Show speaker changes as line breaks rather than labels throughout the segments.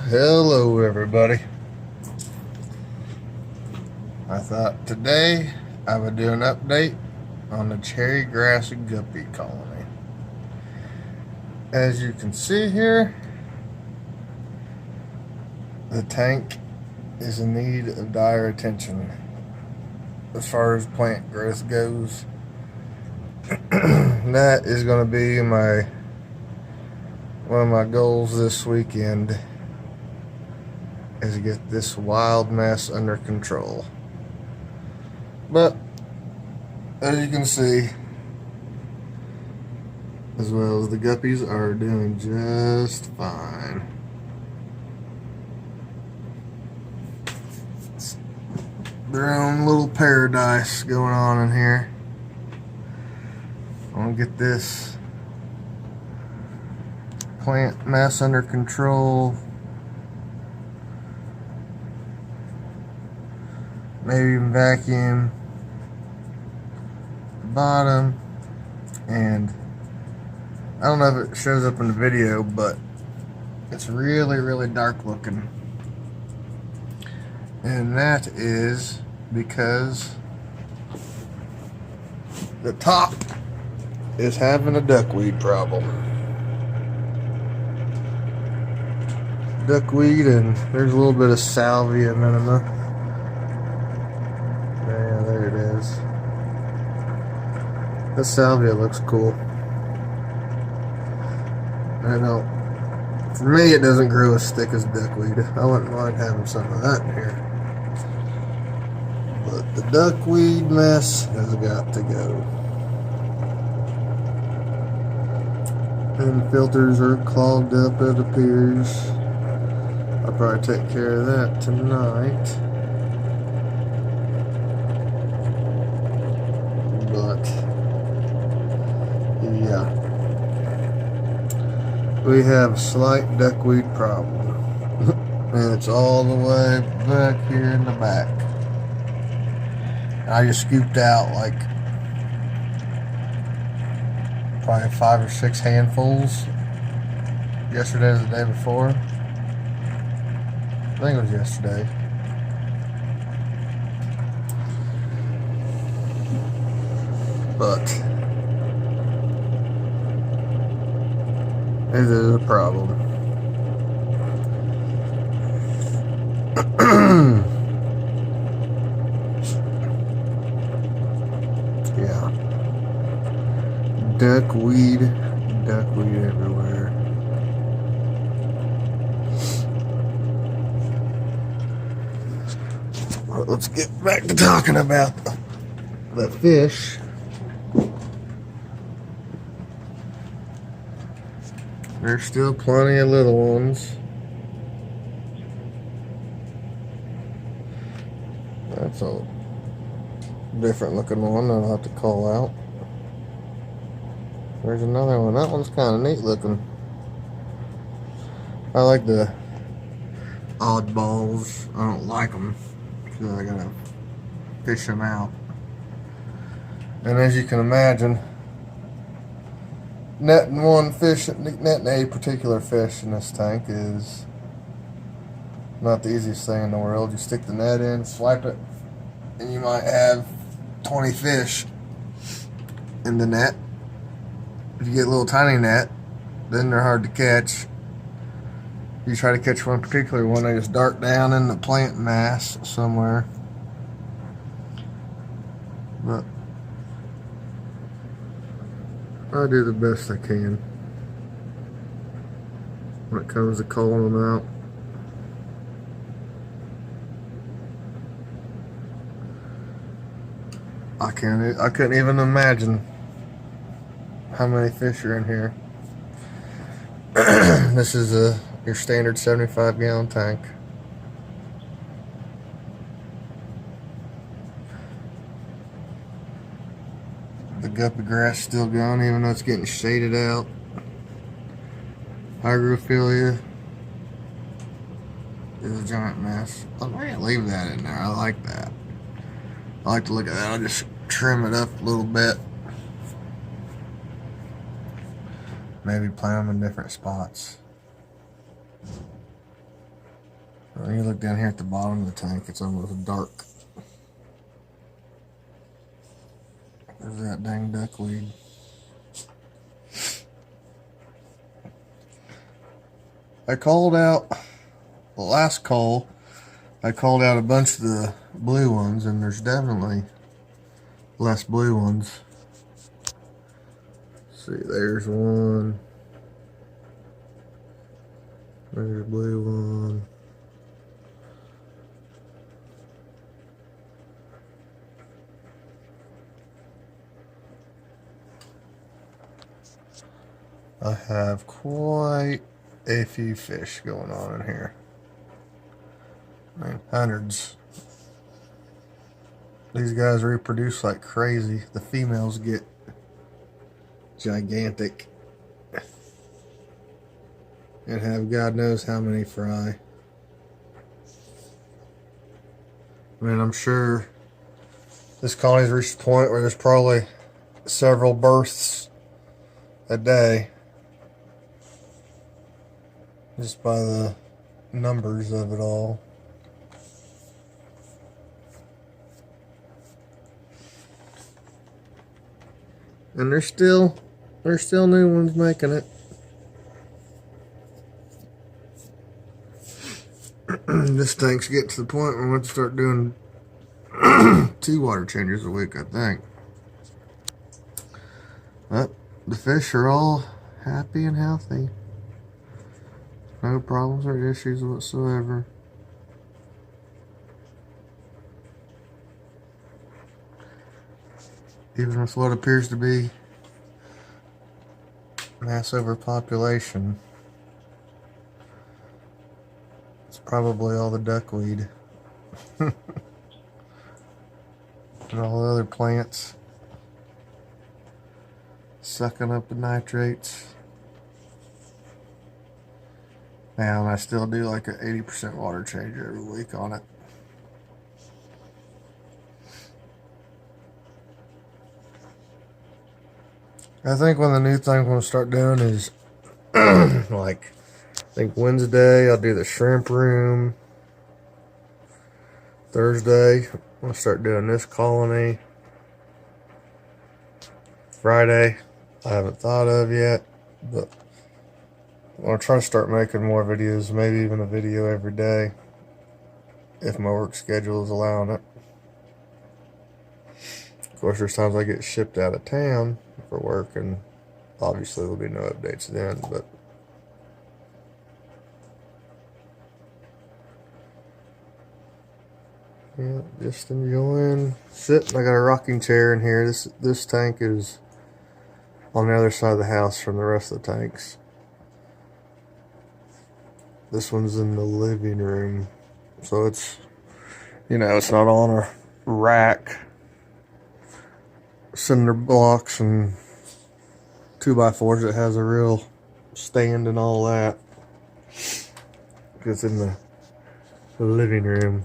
Hello everybody. I thought today I would do an update on the cherry grass guppy colony. As you can see here, the tank is in need of dire attention as far as plant growth goes. That is going to be one of my goals this weekend, is to get this wild mess under control. But as you can see, as well as the guppies are doing just fine. It's their own little paradise going on in here. I'm gonna get this plant mess under control. Maybe even vacuum the bottom. And I don't know if it shows up in the video, but it's really dark looking. And that is because the top is having a duckweed problem. Duckweed, and there's a little bit of salvia minima. Yeah, there it is. This salvia looks cool. I don't. For me, it doesn't grow as thick as duckweed. I wouldn't mind having some of that in here. But the duckweed mess has got to go. And filters are clogged up, it appears. I'll probably take care of that tonight. But yeah, we have a slight duckweed problem. And it's all the way back here in the back. I just scooped out like probably 5 or 6 handfuls yesterday or the day before. I think it was yesterday. But it is a problem. Yeah. Duckweed everywhere. Well, let's get back to talking about the fish. There's still plenty of little ones. That's a different looking one that I'll have to call out. There's another one. That one's kind of neat looking. I like the oddballs. I don't like them, so I gotta fish them out. And as you can imagine, netting a particular fish in this tank is not the easiest thing in the world. You stick the net in, swipe it, and you might have 20 fish in the net. If you get a little tiny net, then they're hard to catch. You try to catch one particular one, they just dart down in the plant mass somewhere. But I do the best I can. when it comes to calling them out. I couldn't even imagine how many fish are in here. This is your standard 75-gallon tank. The guppy grass still going, even though it's getting shaded out. Hygrophilia is a giant mess. I'm gonna leave that in there. I like that. I like to look at that. I'll just trim it up a little bit. Maybe plant them in different spots. When you look down here at the bottom of the tank, it's almost dark. There's that dang duckweed. I called out the last call. I called out a bunch of the blue ones, and there's definitely less blue ones. Let's see, there's one. There's a blue one. I have quite a few fish going on in here. I mean, hundreds. These guys reproduce like crazy. The females get gigantic and have God knows how many fry. I mean, I'm sure this colony's reached a point where there's probably several births a day, just by the numbers of it all. And there's still new ones making it. This tank's getting to the point where we're going to start doing 2 water changes a week, I think. But the fish are all happy and healthy. No problems or issues whatsoever. Even with what appears to be mass overpopulation, it's probably all the duckweed and all the other plants sucking up the nitrates. Now, and I still do like an 80% water change every week on it. I think one of the new things I'm going to start doing is, like, I think Wednesday I'll do the shrimp room. Thursday I'm going to start doing this colony. Friday I haven't thought of yet, but I'm going to try to start making more videos, maybe even a video every day, if my work schedule is allowing it. Of course, there's times I get shipped out of town for work, and obviously there'll be no updates then, but yeah, just enjoying sitting. I got a rocking chair in here. This tank is on the other side of the house from the rest of the tanks. This one's in the living room, so it's, you know, it's not on a rack, cinder blocks and 2x4s. It has a real stand and all that. It's in the living room.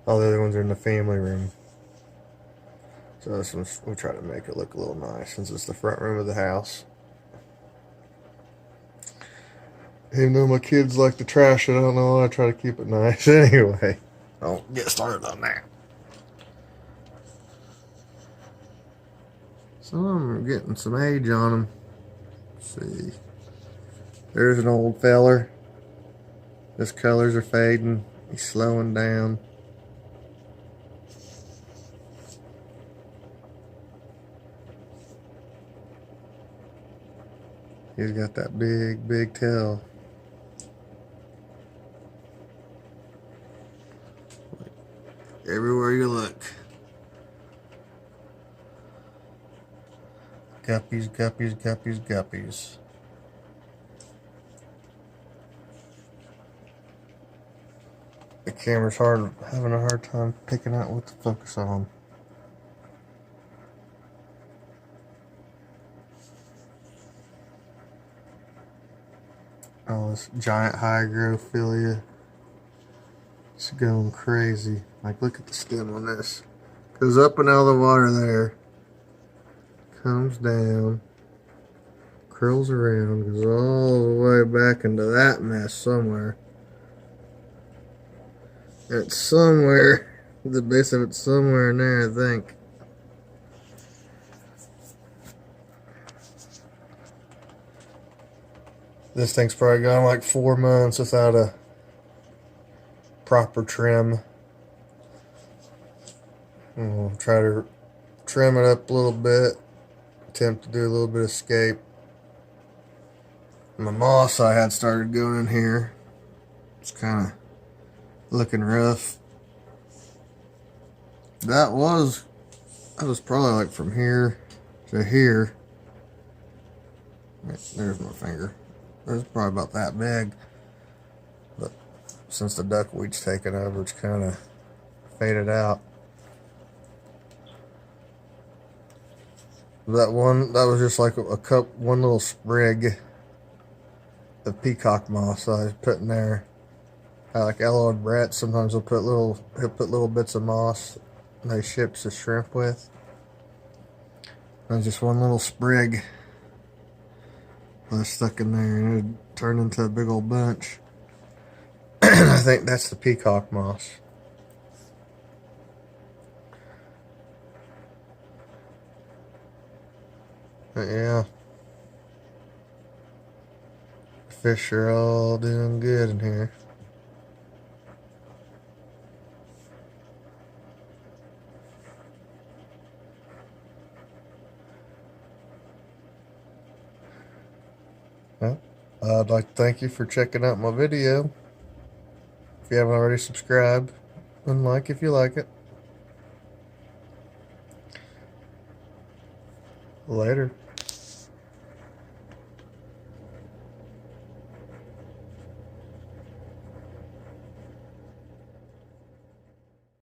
All the other ones are in the family room. So this one's, we'll try to make it look a little nice since it's the front room of the house. Even though my kids like to trash it, I don't know, I try to keep it nice. Anyway, don't get started on that. Some of them are getting some age on them. Let's see. There's an old feller. His colors are fading. He's slowing down. He's got that big, big tail. Everywhere you look. Guppies, guppies, guppies, guppies. The camera's having a hard time picking out what to focus on. Oh, this giant hygrophila. It's going crazy. Like, look at the stem on this. Goes up and out of the water there. Comes down. Curls around. Goes all the way back into that mess somewhere. It's somewhere. The base of it's somewhere in there, I think. This thing's probably gone like 4 months without a proper trim. We'll try to trim it up a little bit. Attempt to do a little bit of escape. My moss I had started going in here. It's kind of looking rough. That was probably like from here to here. There's my finger. It was probably about that big. But since the duckweed's taken over, it's kind of faded out. That was just like one little sprig of peacock moss I was putting there. Like Ella and Brett, sometimes he'll put little bits of moss they ships the shrimp with. And just one little sprig was stuck in there, and it turned into a big old bunch. I think that's the peacock moss. But yeah, the fish are all doing good in here. Well, I'd like to thank you for checking out my video. If you haven't already, subscribe and like if you like it. Later.